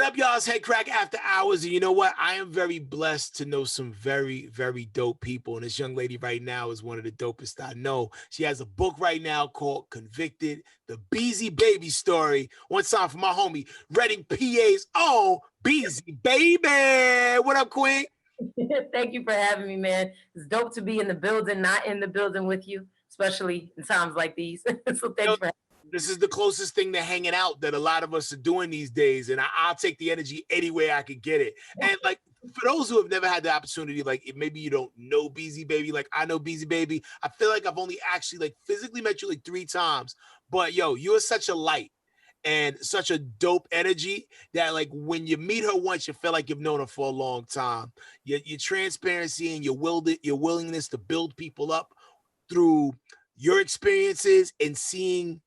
up, y'all? It's Headkrack After Hours. And you know what? I am very blessed to know some very, very dope people. And this young lady right now is one of the dopest I know. She has a book right now called Convicted The Beasy Baybie Story. One time for my homie, Reading PA's own Beasy Baybie. What up, Queen? Thank you for having me, man. It's dope to be in the building, not in the building with you, especially in times like these. So thanks for having me. This is the closest thing to hanging out that a lot of us are doing these days. And I'll take the energy any way I could get it. And like, for those who have never had the opportunity, like maybe you don't know Beasy Baybie, like I know Beasy Baybie. I feel like I've only actually like physically met you like 3 times. But yo, you're such a light and such a dope energy that like when you meet her once, you feel like you've known her for a long time. Your transparency and your willingness to build people up through your experiences and seeing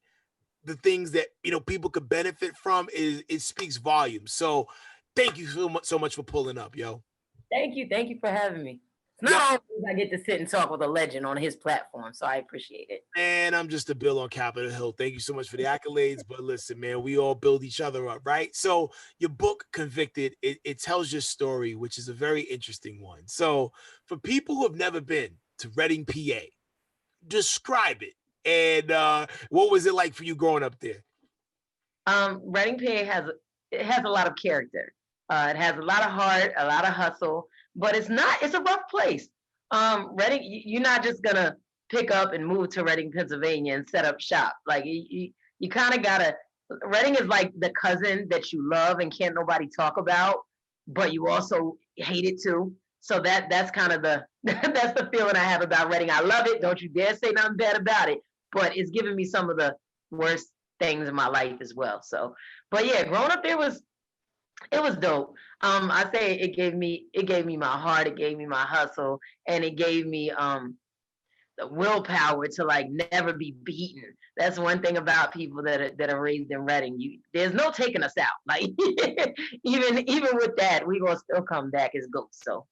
the things that people could benefit from it speaks volumes. So thank you so much for pulling up, yo. Thank you for having me. It's not always I get to sit and talk with a legend on his platform, so I appreciate it. Man, I'm just a bill on Capitol Hill. Thank you so much for the accolades. But listen, man, we all build each other up, right? So your book, Convicted, it tells your story, which is a very interesting one. So for people who have never been to Reading, PA, describe it. And what was it like for you growing up there? Reading, PA has a lot of character. It has a lot of heart, a lot of hustle, but it's a rough place. Reading, you're not just gonna pick up and move to Reading, Pennsylvania and set up shop. Like you kind of gotta. Reading is like the cousin that you love and can't nobody talk about, but you also hate it too. So that's kind of the that's the feeling I have about Reading. I love it. Don't you dare say nothing bad about it. But it's given me some of the worst things in my life as well. So, but yeah, growing up there was dope. I say it gave me my heart, it gave me my hustle, and it gave me the willpower to like never be beaten. That's one thing about people that are raised in Reading. There's no taking us out. Like even with that, we gonna still come back as ghosts. So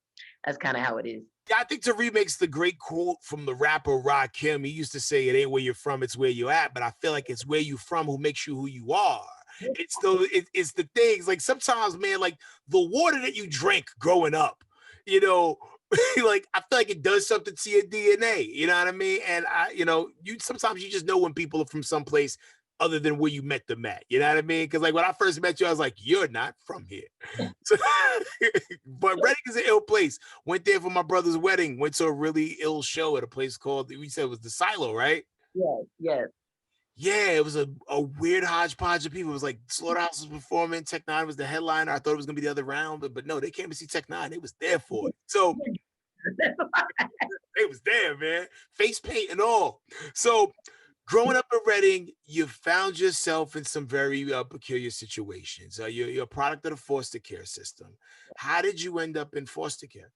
that's kind of how it is. Yeah, I think to remix the great quote from the rapper Rakim, he used to say, "It ain't where you're from, it's where you're at." But I feel like it's where you from who makes you who you are. It's the things like sometimes, man, like the water that you drank growing up, like I feel like it does something to your DNA. You know what I mean? And you sometimes you just know when people are from someplace other than where you met them at. You know what I mean? Because like when I first met you, I was like, "You're not from here." So, but Reading is an ill place. Went there for my brother's wedding. Went to a really ill show at a place called, we said it was the Silo, right? Yes. Yeah, it was a weird hodgepodge of people. It was like Slaughterhouse was performing, Tech Nine was the headliner. I thought it was gonna be the other round, but no, they came to see Tech Nine. They was there for it. So they was there, man. Face paint and all. So growing up in Reading, you found yourself in some very peculiar situations. You're a product of the foster care system. How did you end up in foster care?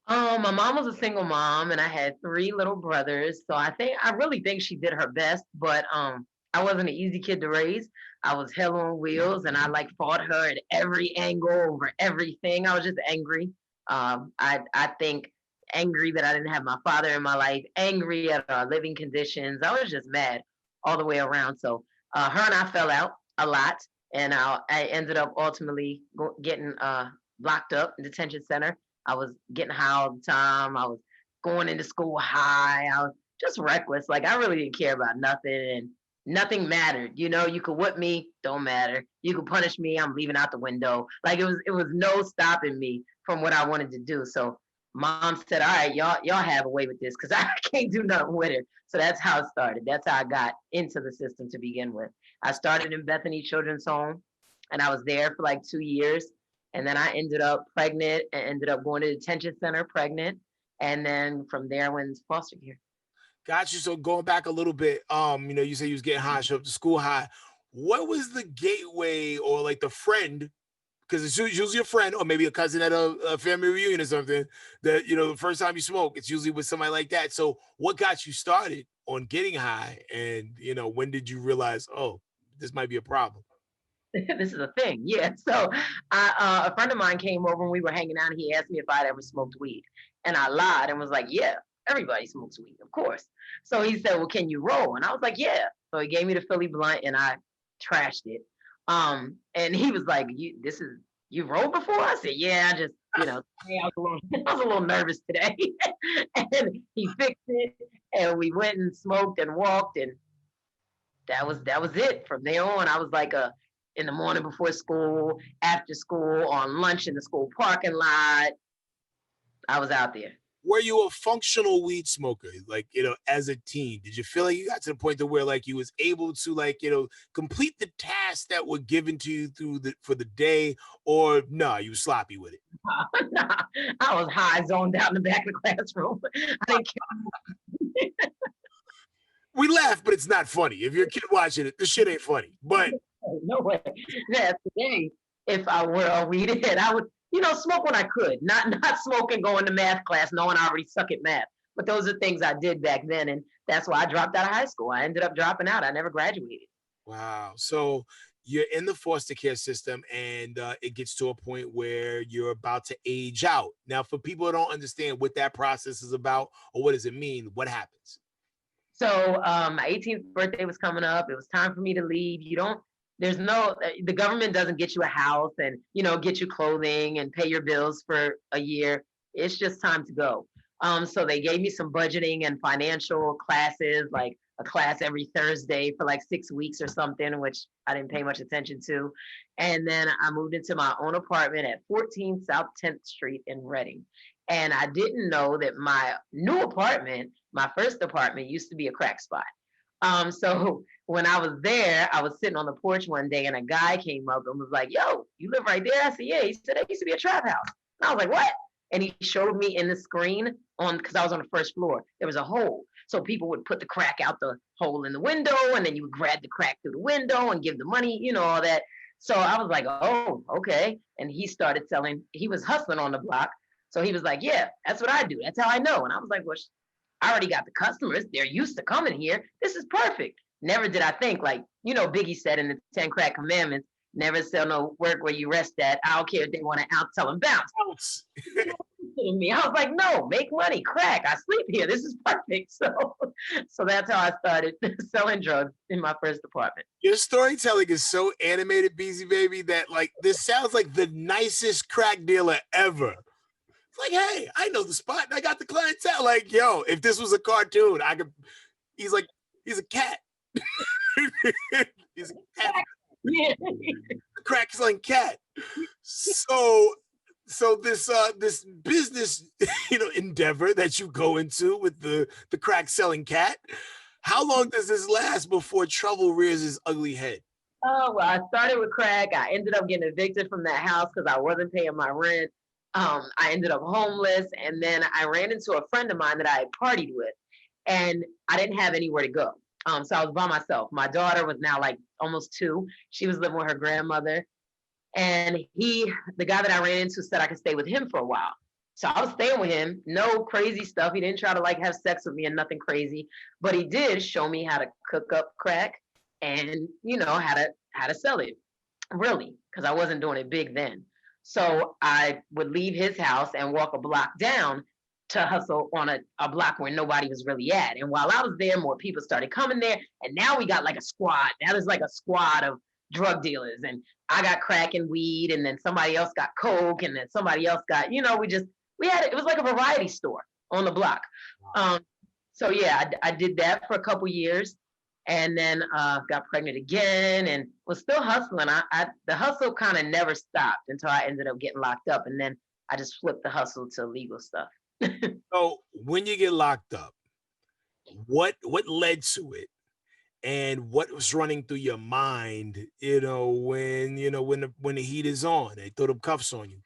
My mom was a single mom, and I had 3 little brothers. So I really think she did her best. But I wasn't an easy kid to raise. I was hell on wheels, and I like fought her at every angle over everything. I was just angry. I think angry that I didn't have my father in my life, angry at our living conditions. I was just mad all the way around. So her and I fell out a lot, and I ended up ultimately getting locked up in detention center. I was getting high all the time. I was going into school high. I was just reckless. Like I really didn't care about nothing, and nothing mattered. You could whip me, don't matter. You could punish me, I'm leaving out the window. Like it was no stopping me from what I wanted to do. So mom said, "All right, y'all have a way with this because I can't do nothing with her." So that's how it started. That's how I got into the system to begin with. I started in Bethany Children's Home, and I was there for like 2 years. And then I ended up pregnant and ended up going to detention center pregnant. And then from there, I went to foster care. Got you. So going back a little bit, you say you was getting high, show up to school high. What was the gateway or like the friend? Because it's usually a friend or maybe a cousin at a family reunion or something that, the first time you smoke, it's usually with somebody like that. So what got you started on getting high? And, when did you realize, oh, this might be a problem? This is a thing. Yeah. So a friend of mine came over and we were hanging out and he asked me if I'd ever smoked weed. And I lied and was like, yeah, everybody smokes weed, of course. So he said, well, can you roll? And I was like, yeah. So he gave me the Philly blunt and I trashed it. And he was like, you rolled before? I said, yeah, I just, hey, I was a little nervous today. And he fixed it, and we went and smoked and walked, and that was it. From there on, I was like in the morning before school, after school, on lunch in the school parking lot. I was out there. Were you a functional weed smoker, like, as a teen? Did you feel like you got to the point to where, like, you was able to, like, complete the tasks that were given to you for the day, or no, you were sloppy with it? Nah, I was high, zoned out in the back of the classroom. I didn't care. We laugh, but it's not funny. If you're a kid watching it, this shit ain't funny. But No way. Yeah, today, if I were a weed head, I would, smoke when I could. Not smoking going to math class, knowing I already suck at math. But those are things I did back then, and that's why I dropped out of high school. I ended up dropping out. I never graduated. wow. So you're in the foster care system, and it gets to a point where you're about to age out. Now, for people who don't understand what that process is about, or what does it mean, what happens? So my 18th birthday was coming up. It was time for me to leave. The government doesn't get you a house and, get you clothing and pay your bills for a year. It's just time to go. So they gave me some budgeting and financial classes, like a class every Thursday for like 6 weeks or something, which I didn't pay much attention to. And then I moved into my own apartment at 14 South 10th Street in Reading. And I didn't know that my new apartment, my first apartment, used to be a crack spot. So when I was there, I was sitting on the porch one day, and a guy came up and was like, "Yo, you live right there?" I said, "Yeah." He said, "It used to be a trap house." And I was like, "What?" And he showed me in the screen because I was on the first floor, there was a hole. So people would put the crack out the hole in the window, and then you would grab the crack through the window and give the money, all that. So I was like, "Oh, okay." And he started selling. He was hustling on the block. So he was like, "Yeah, that's what I do. That's how I know." And I was like, "Well, I already got the customers. They're used to coming here. This is perfect." Never did I think, like, Biggie said in the 10 Crack Commandments, never sell no work where you rest at. I don't care if they want to out tell them bounce. Me. I was like, no, make money, crack. I sleep here. This is perfect. So that's how I started selling drugs in my first apartment. Your storytelling is so animated, Beasy Baby, that, like, this sounds like the nicest crack dealer ever. Like, hey, I know the spot and I got the clientele. Like, yo, if this was a cartoon, I could. He's a cat. He's a cat. Yeah. Crack selling cat. So this business, endeavor that you go into with the crack selling cat, how long does this last before trouble rears its ugly head? Oh, well, I started with crack. I ended up getting evicted from that house because I wasn't paying my rent. I ended up homeless, and then I ran into a friend of mine that I had partied with, and I didn't have anywhere to go. So I was by myself. My daughter was now like almost 2. She was living with her grandmother, and the guy that I ran into, said I could stay with him for a while. So I was staying with him. No crazy stuff. He didn't try to like have sex with me and nothing crazy, but he did show me how to cook up crack and how to sell it, really, because I wasn't doing it big then. So I would leave his house and walk a block down to hustle on a block where nobody was really at. And while I was there, more people started coming there. And now we got like a squad. That was like a squad of drug dealers. And I got crack and weed, and then somebody else got coke, and then somebody else got, it was like a variety store on the block. So yeah, I did that for a couple years. And then got pregnant again and was still hustling. The hustle kind of never stopped until I ended up getting locked up. And then I just flipped the hustle to legal stuff. So when you get locked up, what led to it? And what was running through your mind, when the heat is on, they throw them cuffs on you?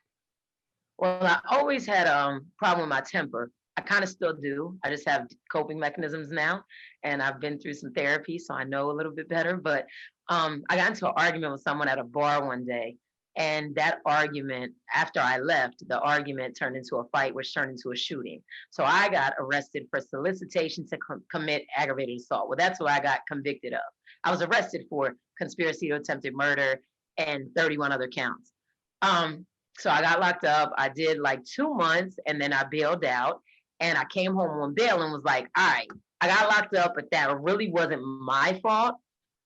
Well, I always had a problem with my temper. I kind of still do. I just have coping mechanisms now, and I've been through some therapy, so I know a little bit better. But I got into an argument with someone at a bar one day, and that argument, after I left, the argument turned into a fight, which turned into a shooting. So I got arrested for solicitation to commit aggravated assault. Well, that's what I got convicted of. I was arrested for conspiracy to attempted murder and 31 other counts. So I got locked up. I did like 2 months, and then I bailed out. And I came home on bail and was like, all right, I got locked up, but that really wasn't my fault.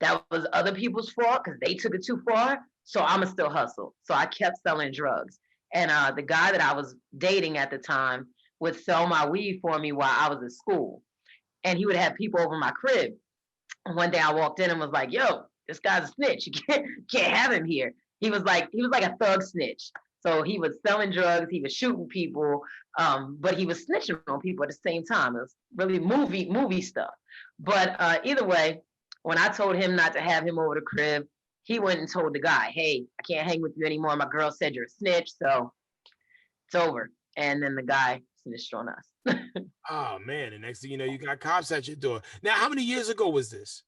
that was other people's fault because they took it too far. So I'ma still hustle. So I kept selling drugs. And the guy that I was dating at the time would sell my weed for me while I was at school. And he would have people over my crib. And one day I walked in and was like, yo, this guy's a snitch. You can't have him here. He was like a thug snitch. So he was selling drugs, he was shooting people, but he was snitching on people at the same time. It was really movie stuff. But either way, when I told him not to have him over the crib, he went and told the guy, hey, I can't hang with you anymore. My girl said you're a snitch, so it's over. And then the guy snitched on us. Oh man, the next thing you know, you got cops at your door. Now, how many years ago was this?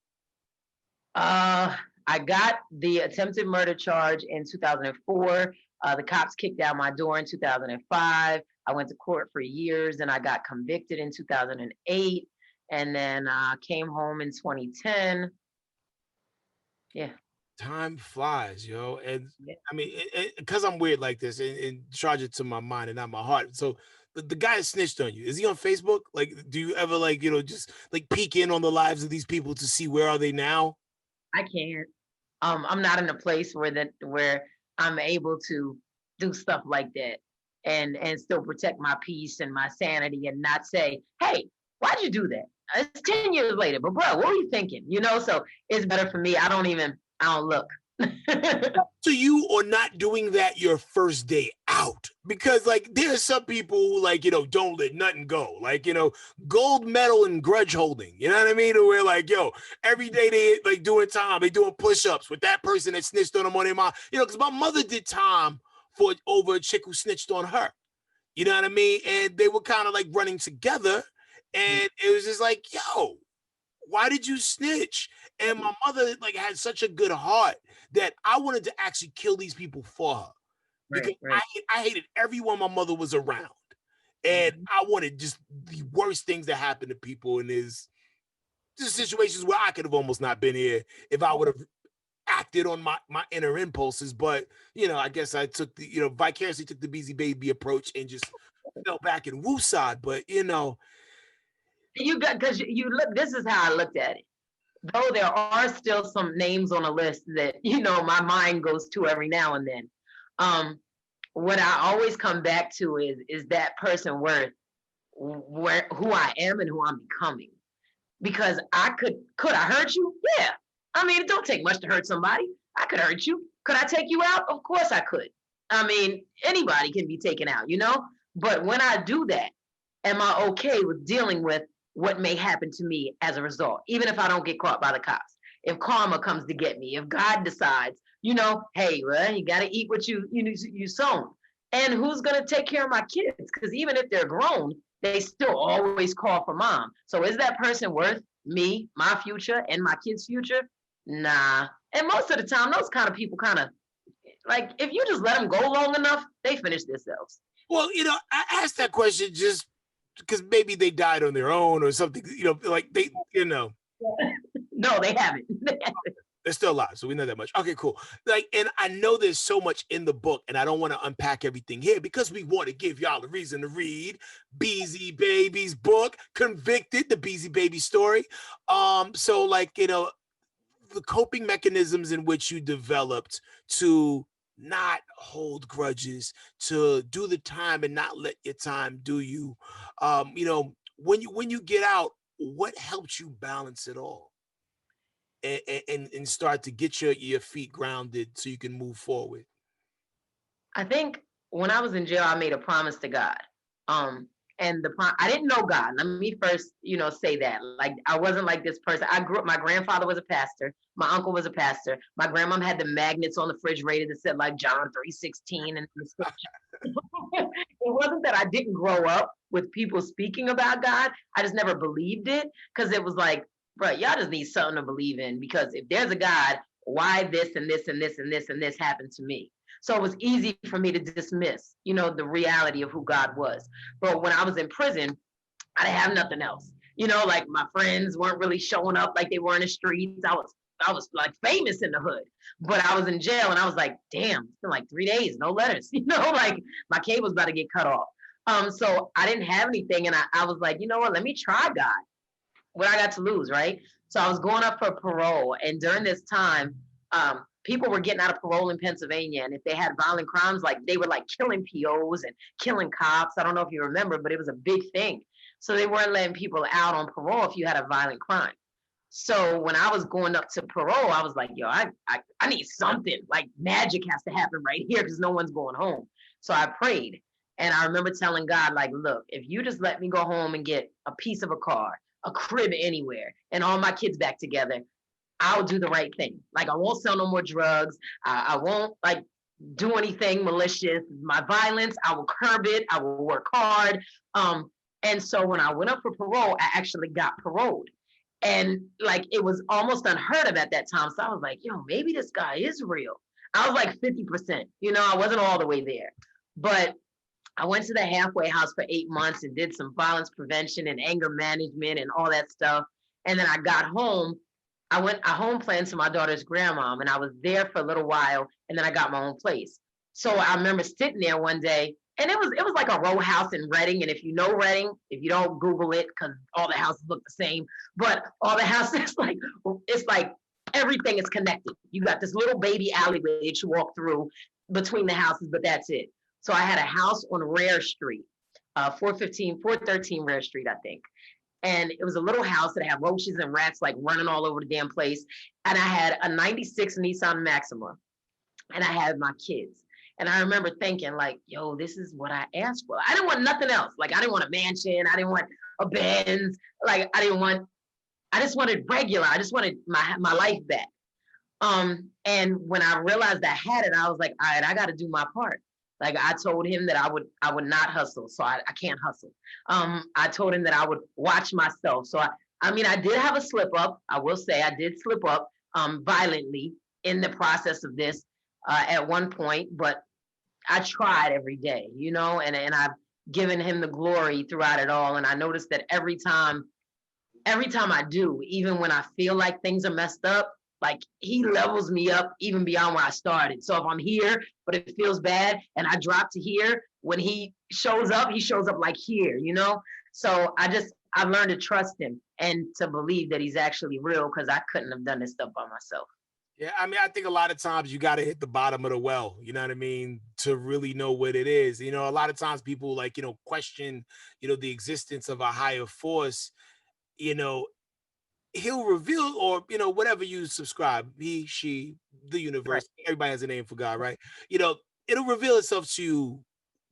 I got the attempted murder charge in 2004. The cops kicked out my door in 2005. I went to court for years and I got convicted in 2008. And then came home in 2010. Yeah. Time flies, yo. And Yeah. I mean, because I'm weird like this and charge it to my mind and not my heart. So the guy that snitched on you, is he on Facebook? Like, do you ever like, just like peek in on the lives of these people to see where are they now? I can't. I'm not in a place where I'm able to do stuff like that and still protect my peace and my sanity and not say, hey, why'd you do that? It's 10 years later, but bro, what were you thinking? So it's better for me. I don't look. So you are not doing that your first day out, because like there are some people who like, don't let nothing go. Like, gold medal and grudge holding, you know what I mean? Where like, every day they like doing time, they doing push-ups with that person that snitched on them on their mom, because my mother did time for over a chick who snitched on her, you know what I mean? And they were kind of like running together and it was just like, yo, why did you snitch? And my mother like had such a good heart that I wanted to actually kill these people for her because Right. I hated everyone my mother was around. And I wanted just the worst things that happen to people. And there's just situations where I could have almost not been here if I would have acted on my inner impulses. But, I guess I took the, vicariously took the Beasy Baby approach and just fell back in woosah. But, You got because you look. This is how I looked at it. Though there are still some names on the list that my mind goes to every now and then. What I always come back to is that person worth who I am and who I'm becoming. Because could I hurt you? Yeah. I mean, it don't take much to hurt somebody. I could hurt you. Could I take you out? Of course I could. I mean, anybody can be taken out, But when I do that, am I okay with dealing with what may happen to me as a result, even if I don't get caught by the cops? If karma comes to get me, if God decides, hey, well, you got to eat what you sown. And who's going to take care of my kids? Because even if they're grown, they still always call for mom. So is that person worth me, my future, and my kids' future? Nah. And most of the time, those kind of people kind of, like, if you just let them go long enough, they finish themselves. Well, I asked that question just because maybe they died on their own or something, like they. No, they haven't. They're still alive, so we know that much. Okay, cool. Like, and I know there's so much in the book, and I don't want to unpack everything here because we want to give y'all a reason to read Beasy Baybie's book, Convicted, the Beasy Baybie Story. So like, the coping mechanisms in which you developed to not hold grudges, to do the time and not let your time do you. When you get out, what helps you balance it all? And start to get your feet grounded so you can move forward? I think when I was in jail, I made a promise to God. And I didn't know God. Let me first, say that. Like, I wasn't like this person. I grew up, my grandfather was a pastor. My uncle was a pastor. My grandmom had the magnets on the refrigerator that said like John 3:16 and the scripture. It wasn't that I didn't grow up with people speaking about God. I just never believed it because it was like, bro, y'all just need something to believe in, because if there's a God, why this and this and this and this and this happened to me? So it was easy for me to dismiss, the reality of who God was. But when I was in prison, I didn't have nothing else. Like my friends weren't really showing up like they were in the streets. I was like famous in the hood, but I was in jail and I was like, damn, it's been like 3 days, no letters, like my cable's about to get cut off. So I didn't have anything. And I was like, you know what, let me try God. What I got to lose, right? So I was going up for parole, and during this time, people were getting out of parole in Pennsylvania, and if they had violent crimes, like they were like killing POs and killing cops. I don't know if you remember, but it was a big thing. So they weren't letting people out on parole if you had a violent crime. So when I was going up to parole, I was like, yo, I need something. Like magic has to happen right here because no one's going home. So I prayed. And I remember telling God, like, look, if you just let me go home and get a piece of a car, a crib anywhere, and all my kids back together, I'll do the right thing. Like, I won't sell no more drugs. I won't like do anything malicious. My violence, I will curb it. I will work hard. And so when I went up for parole, I actually got paroled. And like, it was almost unheard of at that time. So I was like, yo, maybe this guy is real. I was like 50%, I wasn't all the way there. But I went to the halfway house for 8 months and did some violence prevention and anger management and all that stuff. And then I got home. I home planned to my daughter's grandmom, and I was there for a little while, and then I got my own place. So I remember sitting there one day, and it was like a row house in Reading. And if you know Reading, if you don't Google it, because all the houses look the same, but all the houses it's like everything is connected. You got this little baby alleyway that you walk through between the houses, but that's it. So I had a house on Rare Street, 413 Rare Street, I think. And it was a little house that had roaches and rats like running all over the damn place. And I had a 96 Nissan Maxima, and I had my kids. And I remember thinking like, yo, this is what I asked for. I didn't want nothing else. Like, I didn't want a mansion. I didn't want a Benz. Like, I just wanted regular. I just wanted my life back. And when I realized I had it, I was like, all right, I got to do my part. Like, I told him that I would not hustle. So I can't hustle. I told him that I would watch myself. So I mean, I did have a slip up. I will say I did slip up violently in the process of this at one point, but I tried every day, and I've given him the glory throughout it all. And I noticed that every time I do, even when I feel like things are messed up, like, he levels me up even beyond where I started. So if I'm here, but it feels bad and I drop to here, when he shows up like here, So I've learned to trust him and to believe that he's actually real, because I couldn't have done this stuff by myself. Yeah, I mean, I think a lot of times you got to hit the bottom of the well, you know what I mean, to really know what it is. A lot of times people question, the existence of a higher force. He'll reveal, or whatever you subscribe, he, she, the universe, Right. everybody has a name for God, right? It'll reveal itself to you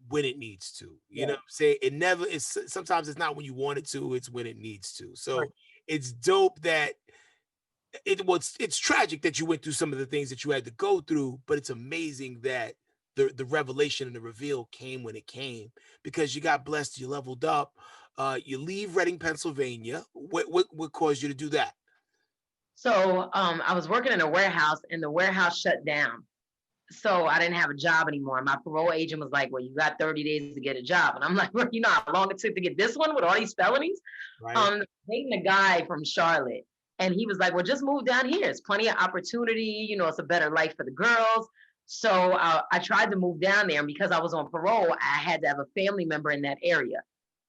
when it needs to. You know what I'm saying? Sometimes it's not when you want it to, it's when it needs to. So Right. it's dope that it's tragic that you went through some of the things that you had to go through, but it's amazing that the revelation and the reveal came when it came, because you got blessed, you leveled up. You leave Reading, Pennsylvania. What caused you to do that? So I was working in a warehouse, and the warehouse shut down. So I didn't have a job anymore. My parole agent was like, well, you got 30 days to get a job. And I'm like, well, you know how long it took to get this one with all these felonies? Right. Dating a guy from Charlotte. And he was like, well, just move down here. It's plenty of opportunity. It's a better life for the girls. So I tried to move down there. And because I was on parole, I had to have a family member in that area.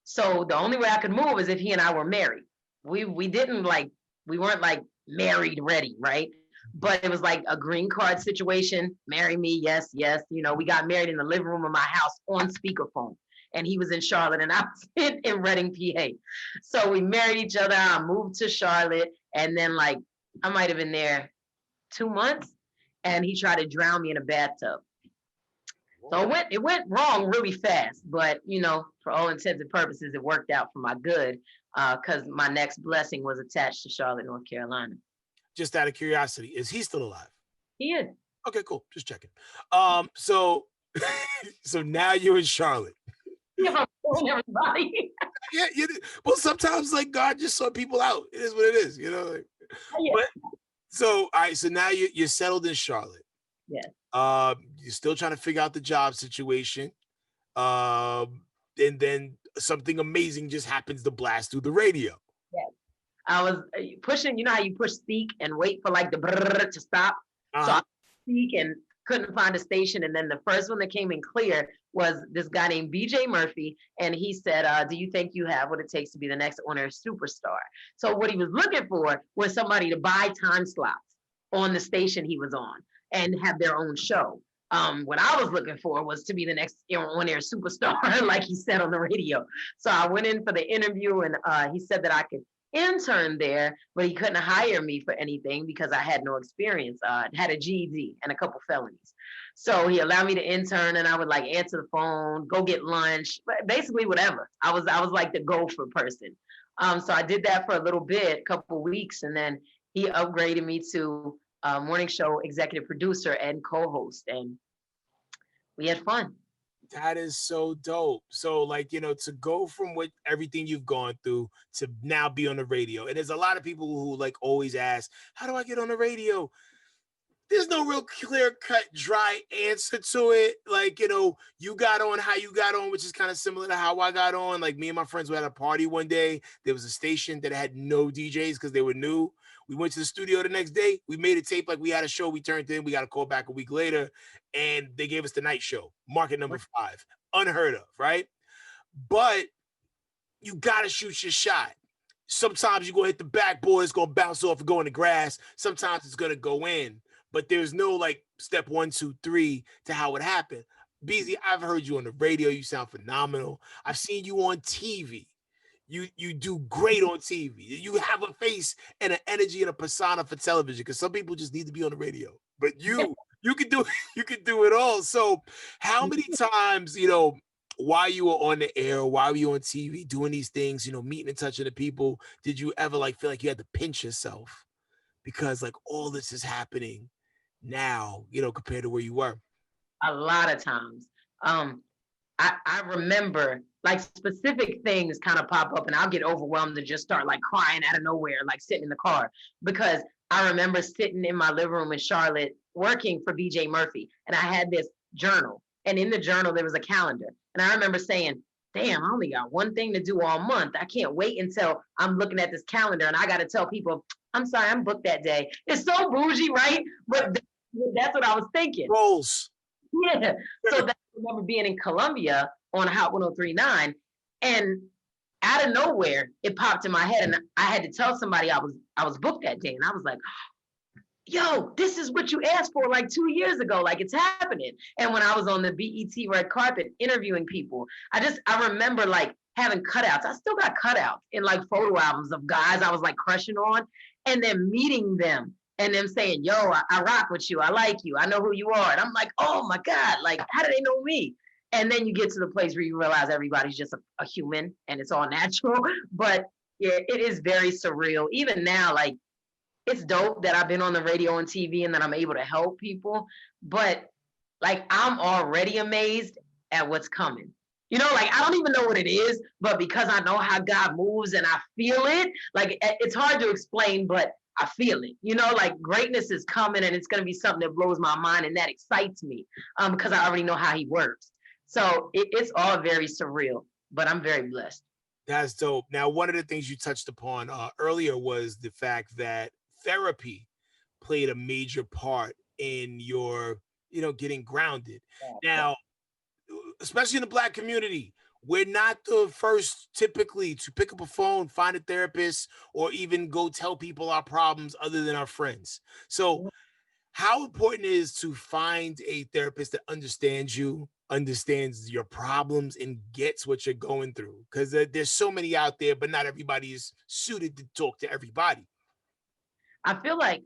So the only way I could move is if he and I were married. We weren't like married ready, right? But it was like a green card situation. Marry me, yes, yes. We got married in the living room of my house on speakerphone. And he was in Charlotte and I was in Reading, PA. So we married each other. I moved to Charlotte. And then I might have been there 2 months, and he tried to drown me in a bathtub. So it went wrong really fast, but for all intents and purposes, it worked out for my good, because my next blessing was attached to Charlotte, North Carolina. Just out of curiosity, is he still alive? He is. Okay, cool. Just checking. So so now you're in Charlotte. Yeah, I'm fooling everybody. Yeah, well, sometimes God just sort people out. It is what it is, Yeah. But, so all right, so now you're settled in Charlotte. Yes. You're still trying to figure out the job situation. And then something amazing just happens to blast through the radio. Yes. I was pushing, how you push speak and wait for the brrr to stop. So I speak, and couldn't find a station. And then the first one that came in clear was this guy named BJ Murphy. And he said, do you think you have what it takes to be the next on-air superstar? So what he was looking for was somebody to buy time slots on the station he was on and have their own show. What I was looking for was to be the next on-air superstar, like he said on the radio. So I went in for the interview, and he said that I could intern there, but he couldn't hire me for anything because I had no experience. Had a GED and a couple felonies. So he allowed me to intern, and I would like answer the phone, go get lunch, basically whatever. I was like the gopher person. So I did that for a little bit, a couple weeks, and then he upgraded me to morning show executive producer and co-host, and we had fun. That is so dope. So like, to go from what everything you've gone through to now be on the radio. And there's a lot of people who like always ask, how do I get on the radio? There's no real clear cut, dry answer to it. Like, you got on how you got on, which is kind of similar to how I got on. Like me and my friends were at a party one day. There was a station that had no DJs because they were new. We went to the studio the next day. We made a tape like we had a show. We turned in. We got a call back a week later, and they gave us the night show, market number 5. Unheard of, right? But you got to shoot your shot. Sometimes you're going to hit the backboard. It's going to bounce off and go in the grass. Sometimes it's going to go in. But there's no like step 1, 2, 3 to how it happened. Beasy, I've heard you on the radio. You sound phenomenal. I've seen you on TV. You do great on TV. You have a face and an energy and a persona for television, because some people just need to be on the radio. But you can do it all. So how many times, while you were on the air, while you were on TV doing these things, meeting and touching the people, did you ever like feel like you had to pinch yourself because like all this is happening now, compared to where you were? A lot of times. I remember like specific things kind of pop up and I'll get overwhelmed and just start like crying out of nowhere, like sitting in the car, because I remember sitting in my living room in Charlotte working for BJ Murphy, and I had this journal, and in the journal there was a calendar, and I remember saying, damn, I only got one thing to do all month. I can't wait until I'm looking at this calendar and I got to tell people, I'm sorry, I'm booked that day. It's so bougie, right? But that's what I was thinking. Goals. Yeah. So I remember being in Columbia on Hot 103.9, and out of nowhere it popped in my head, and I had to tell somebody I was booked that day, and I was like, yo, this is what you asked for like 2 years ago, like it's happening. And when I was on the BET red carpet interviewing people, I remember like having cutouts. I still got cutouts in like photo albums of guys I was like crushing on, and then meeting them and them saying, yo, I rock with you. I like you. I know who you are. And I'm like, oh my God, like, how do they know me? And then you get to the place where you realize everybody's just a human and it's all natural. But yeah, it is very surreal. Even now, like, it's dope that I've been on the radio and TV and that I'm able to help people. But like, I'm already amazed at what's coming. Like, I don't even know what it is, but because I know how God moves and I feel it, like, it's hard to explain, but I feel it, like greatness is coming, and it's going to be something that blows my mind, and that excites me because I already know how he works. So it's all very surreal, but I'm very blessed. That's dope. Now, one of the things you touched upon earlier was the fact that therapy played a major part in your, getting grounded. Yeah. Now, especially in the Black community, we're not the first typically to pick up a phone, find a therapist, or even go tell people our problems other than our friends. So how important it is to find a therapist that understands you, understands your problems, and gets what you're going through? Because there's so many out there, but not everybody is suited to talk to everybody. I feel like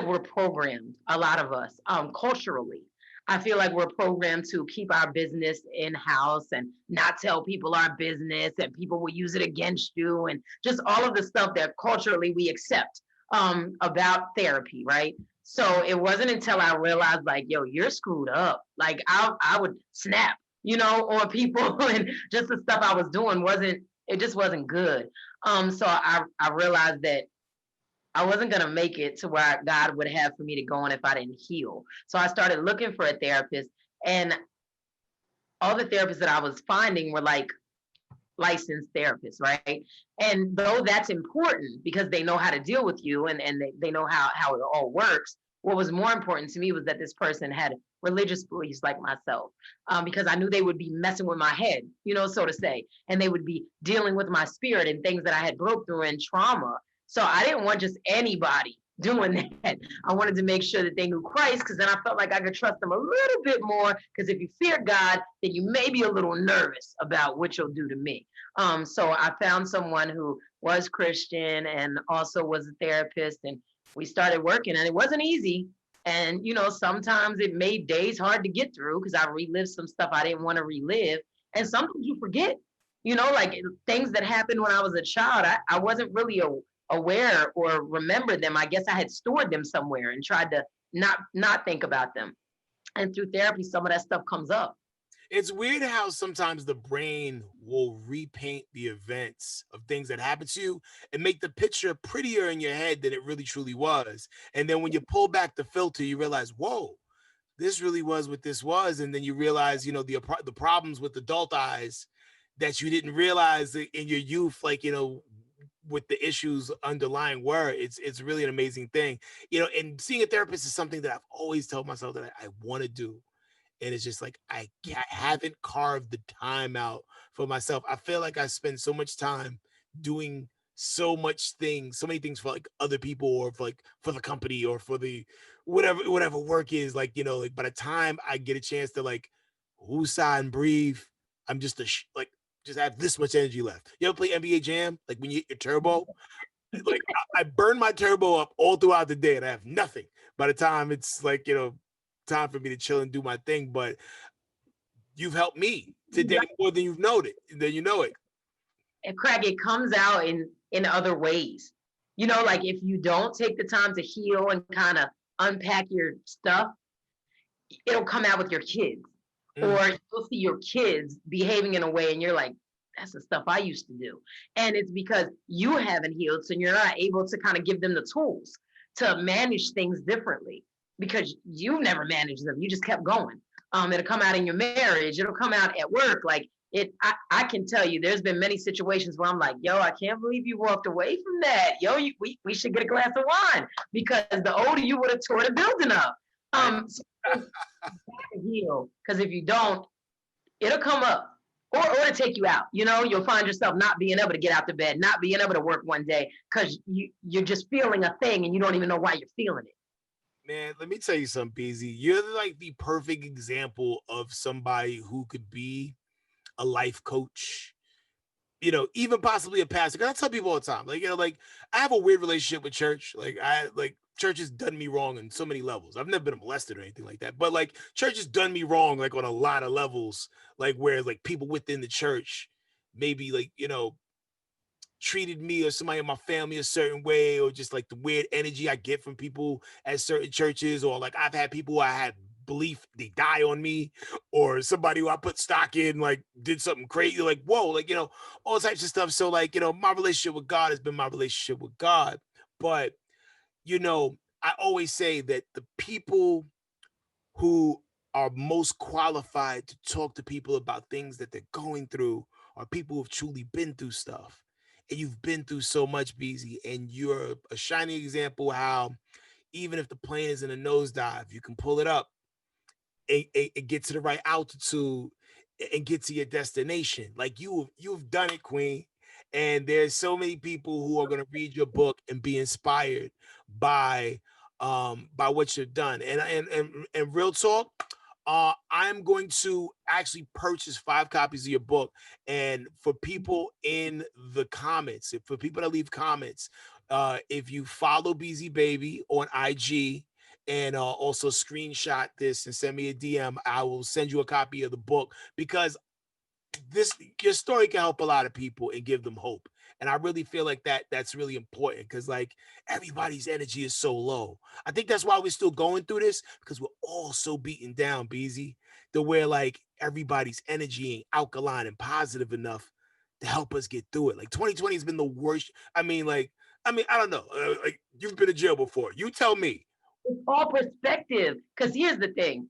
we're programmed, a lot of us, culturally. I feel like we're programmed to keep our business in-house and not tell people our business, and people will use it against you, and just all of the stuff that culturally we accept about therapy, right? So it wasn't until I realized, like, yo, you're screwed up. Like, I would snap, on people, and just the stuff I was doing just wasn't good. So I realized that I wasn't going to make it to where God would have for me to go on if I didn't heal. So I started looking for a therapist, and all the therapists that I was finding were like licensed therapists, right? And though that's important because they know how to deal with you and they know how it all works, what was more important to me was that this person had religious beliefs like myself, because I knew they would be messing with my head, so to say, and they would be dealing with my spirit and things that I had broke through in trauma. So I didn't want just anybody doing that. I wanted to make sure that they knew Christ, because then I felt like I could trust them a little bit more. Because if you fear God, then you may be a little nervous about what you'll do to me. So I found someone who was Christian and also was a therapist, and we started working, and it wasn't easy. And sometimes it made days hard to get through because I relived some stuff I didn't want to relive. And sometimes you forget, like things that happened when I was a child. I wasn't really aware or remember them. I guess I had stored them somewhere and tried to not think about them. And through therapy, some of that stuff comes up. It's weird how sometimes the brain will repaint the events of things that happen to you and make the picture prettier in your head than it really truly was. And then when you pull back the filter, you realize, whoa, this really was what this was. And then you realize, the problems with adult eyes that you didn't realize in your youth, like, with the issues underlying were. It's really an amazing thing. And seeing a therapist is something that I've always told myself that I want to do. And it's just like I haven't carved the time out for myself. I feel like I spend so much time doing so many things for like other people, or for the company, or for the whatever work is, like, like by the time I get a chance to like woosah and breathe, I'm just just have this much energy left. You ever play NBA Jam? Like when you hit your turbo, like I burn my turbo up all throughout the day and I have nothing by the time it's like, time for me to chill and do my thing. But you've helped me today more than you know it. And Craig, it comes out in other ways. Like if you don't take the time to heal and kind of unpack your stuff, it'll come out with your kids. Or you'll see your kids behaving in a way and you're like, that's the stuff I used to do. And it's because you haven't healed, so you're not able to kind of give them the tools to manage things differently, because you've never managed them. You just kept going. It'll come out in your marriage. It'll come out at work. Like I can tell you, there's been many situations where I'm like, yo, I can't believe you walked away from that. Yo, we should get a glass of wine, because the older you would have tore the building up. So heal, because if you don't, it'll come up. Or it'll take you out. You'll find yourself not being able to get out of bed, not being able to work one day, because you're just feeling a thing and you don't even know why you're feeling it. Man, let me tell you something, Beasy. You're like the perfect example of somebody who could be a life coach, even possibly a pastor. Cause I tell people all the time, like I have a weird relationship with church. Like church has done me wrong on so many levels. I've never been molested or anything like that, but like church has done me wrong, like on a lot of levels, like where like people within the church maybe like, treated me or somebody in my family a certain way, or just like the weird energy I get from people at certain churches, or like I've had people I had belief they die on me, or somebody who I put stock in like did something crazy, like whoa, like all types of stuff. So like my relationship with God has been my relationship with God. But I always say that the people who are most qualified to talk to people about things that they're going through are people who've truly been through stuff. And you've been through so much, Beasy, and you're a shining example how even if the plane is in a nosedive, you can pull it up and get to the right altitude and get to your destination. Like you've done it, Queen. And there's so many people who are going to read your book and be inspired by what you've done. And real talk, I'm going to actually purchase 5 copies of your book. And for people in the comments, for people that leave comments, if you follow Beasy Baybie on IG and also screenshot this and send me a DM, I will send you a copy of the book, because your story can help a lot of people and give them hope. And I really feel like that's really important, because like everybody's energy is so low. I think that's why we're still going through this, because we're all so beaten down, Beasy, to where like everybody's energy ain't alkaline and positive enough to help us get through it. Like 2020 has been the worst. I mean, I don't know. Like you've been in jail before. You tell me. It's all perspective. Because here's the thing.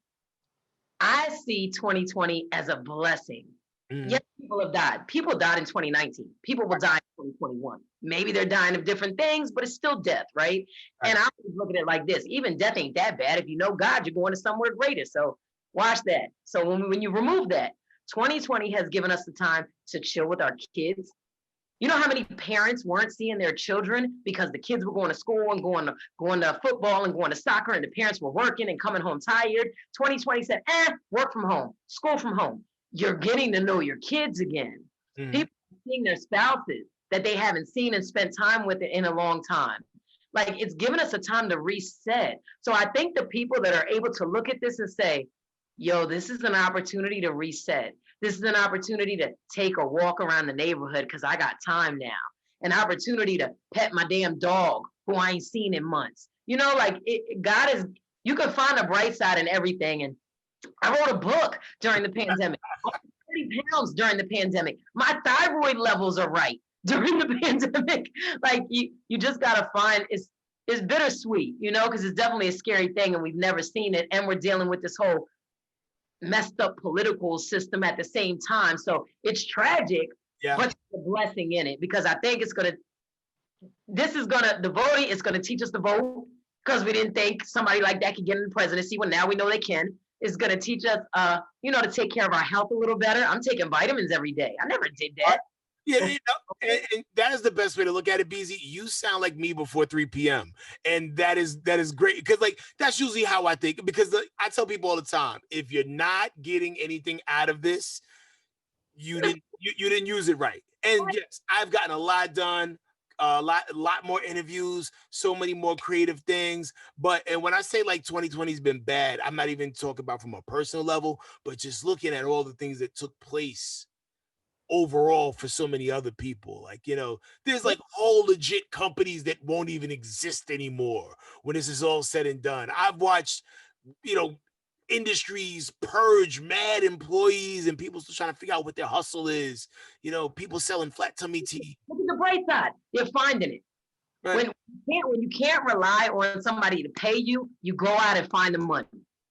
I see 2020 as a blessing. Yes, people have died. People died in 2019. People will die in 2021. Maybe they're dying of different things, but it's still death, right? And I always look at it like this: even death ain't that bad. If you know God, you're going to somewhere greater. So watch that. So when you remove that, 2020 has given us the time to chill with our kids. You know how many parents weren't seeing their children because the kids were going to school and going to football and going to soccer, and the parents were working and coming home tired. 2020 said, work from home, school from home. You're getting to know your kids again. People are seeing their spouses that they haven't seen and spent time with in a long time. Like, it's given us a time to reset. So I think the people that are able to look at this and say, yo, this is an opportunity to reset. This is an opportunity to take a walk around the neighborhood because I got time now. An opportunity to pet my damn dog who I ain't seen in months. You know, like God is, you can find a bright side in everything. And I wrote a book during the pandemic. I lost 30 pounds during the pandemic. My thyroid levels are right during the pandemic. Like you just gotta find it's bittersweet, you know, because it's definitely a scary thing and we've never seen it. And we're dealing with this whole messed up political system at the same time. So it's tragic, but there's a blessing in it because I think the voting is gonna teach us to vote because we didn't think somebody like that could get in the presidency. Well, now we know they can. It's gonna teach us, to take care of our health a little better. I'm taking vitamins every day. I never did that. Yeah, and that is the best way to look at it, Beasy. You sound like me before 3 p.m. And that is great because like that's usually how I think. Because I tell people all the time, if you're not getting anything out of this, you didn't use it right. And yes, I've gotten a lot done, a lot more interviews, so many more creative things. And when I say like 2020 has been bad, I'm not even talking about from a personal level, but just looking at all the things that took place overall for so many other people. Like, there's like whole legit companies that won't even exist anymore when this is all said and done. I've watched, industries purge mad employees and people still trying to figure out what their hustle is. People selling flat tummy tea. Look at the bright side. They're finding it. Right. When you can't rely on somebody to pay you, you go out and find the money.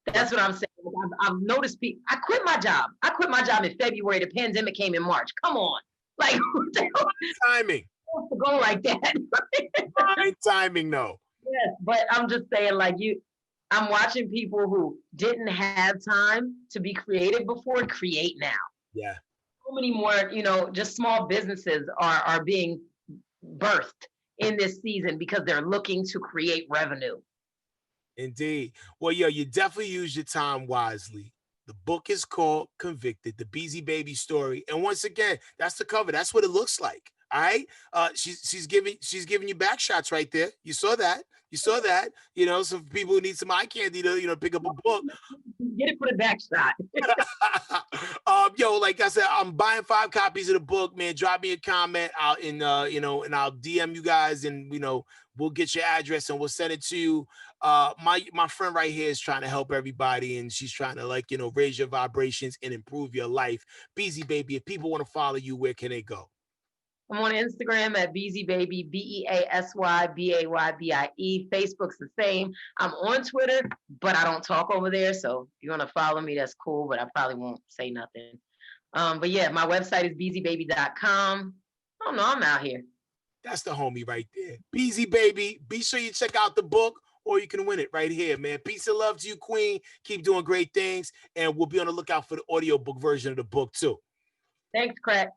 That's what I'm saying. I've noticed people. I quit my job. In February. The pandemic came in March. Come on, like timing. To go like that. Fine timing, no. Yes, but I'm just saying, like I'm watching people who didn't have time to be creative before create now. Yeah. So many more, just small businesses are being birthed in this season because they're looking to create revenue. Indeed. Well, you definitely use your time wisely. The book is called Convicted, The Beasy Baybie Story. And once again, that's the cover. That's what it looks like. All right. She's giving you back shots right there. You saw that. So for people who need some eye candy to, pick up a book. Get it for the back shot. Like I said, I'm buying 5 copies of the book, man. Drop me a comment out and I'll DM you guys and, we'll get your address and we'll send it to you. My friend right here is trying to help everybody and she's trying to raise your vibrations and improve your life. Beasy Baybie, if people want to follow you, where can they go? I'm on Instagram at Beasy Baybie, BeasyBaybie. Facebook's the same. I'm on Twitter, but I don't talk over there. So if you want to follow me, that's cool, but I probably won't say nothing. But yeah, my website is beasybaybie.com. I don't know, I'm out here. That's the homie right there. Beasy Baybie. Be sure you check out the book or you can win it right here, man. Peace and love to you, Queen. Keep doing great things. And we'll be on the lookout for the audiobook version of the book, too. Thanks, Crack.